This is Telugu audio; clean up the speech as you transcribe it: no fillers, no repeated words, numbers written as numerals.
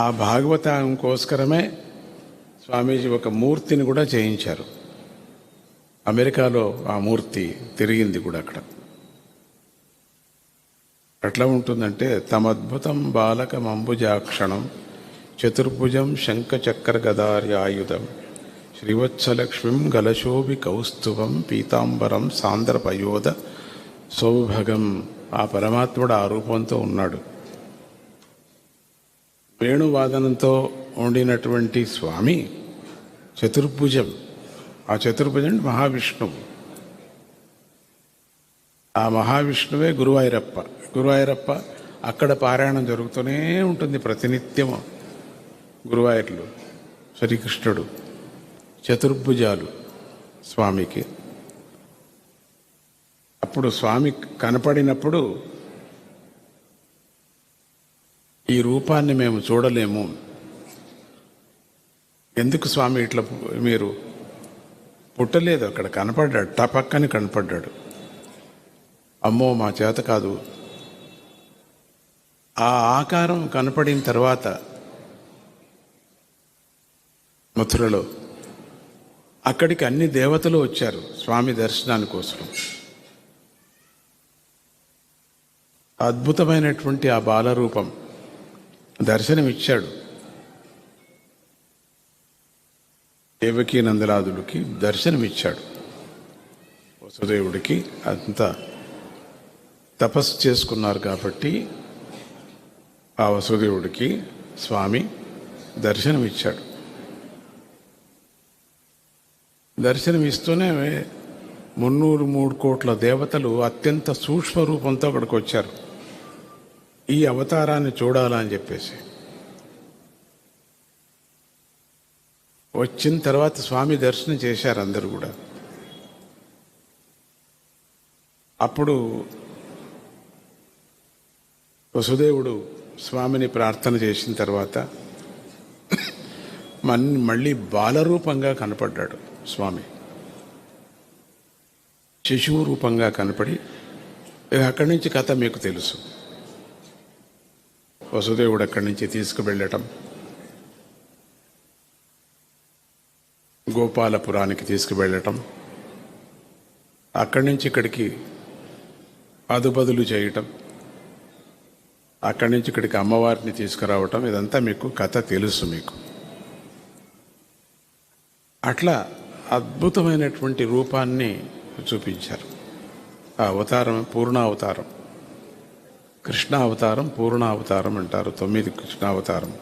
ఆ భాగవతం కోసరమే స్వామీజీ ఒక మూర్తిని కూడా చేయించారు. అమెరికాలో ఆ మూర్తి తిరిగింది కూడా అక్కడ. ఎట్లా ఉంటుందంటే, తమద్భుతం బాలకమంబుజాక్షణం చతుర్భుజం శంఖచక్ర గదార్యాయుధం శ్రీవత్సలక్ష్మీం గలశోభి కౌస్తుభం పీతాంబరం సాంద్రపయోధ సౌభగం. ఆ పరమాత్ముడు ఆ రూపంతో ఉన్నాడు. వేణువాదనంతో ఉండినటువంటి స్వామి చతుర్భుజం. ఆ చతుర్భుజం మహావిష్ణువు. ఆ మహావిష్ణువే గురువాయూరప్ప. గురువాయూరప్ప అక్కడ పారాయణం జరుగుతూనే ఉంటుంది ప్రతినిత్యము. గురువాయూర్లు శ్రీకృష్ణుడు చతుర్భుజాలు స్వామికి. అప్పుడు స్వామి కనపడినప్పుడు ఈ రూపాన్ని మేము చూడలేము, ఎందుకు స్వామి ఇట్లా మీరు పుట్టలేదు, అక్కడ కనపడ్డాడు, టపక్కని కనపడ్డాడు. అమ్మో మా చేత కాదు. ఆ ఆకారం కనపడిన తర్వాత మథురలో అక్కడికి అన్ని దేవతలు వచ్చారు స్వామి దర్శనాని కోసం. అద్భుతమైనటువంటి ఆ బాలరూపం దర్శనమిచ్చాడు. దేవకీ నందలాదులకి దర్శనమిచ్చాడు. వసుదేవుడికి అంత తపస్సు చేసుకున్నారు కాబట్టి ఆ వసుదేవుడికి స్వామి దర్శనమిచ్చాడు. దర్శనమిస్తూనే 303 కోట్ల దేవతలు అత్యంత సూక్ష్మ రూపంతో అక్కడికి వచ్చారు ఈ అవతారాన్ని చూడాలని చెప్పేసి. వచ్చిన తర్వాత స్వామి దర్శనం చేశారు అందరూ కూడా. అప్పుడు వసుదేవుడు స్వామిని ప్రార్థన చేసిన తర్వాత మళ్ళీ బాలరూపంగా కనపడ్డాడు స్వామి. శిశువు రూపంగా కనపడి, అక్కడి నుంచి కథ మీకు తెలుసు. వసుదేవుడు అక్కడి నుంచి తీసుకువెళ్ళటం, గోపాలపురానికి తీసుకువెళ్ళటం, అక్కడి నుంచి ఇక్కడికి అదుబదులు చేయటం, అక్కడి నుంచి ఇక్కడికి అమ్మవారిని తీసుకురావటం, ఇదంతా మీకు కథ తెలుసు మీకు. అట్లా అద్భుతమైనటువంటి రూపాన్ని చూపించారు. ఆ అవతారం పూర్ణావతారం, కృష్ణావతారం పూర్ణావతారం అంటారు. 9 కృష్ణావతారం.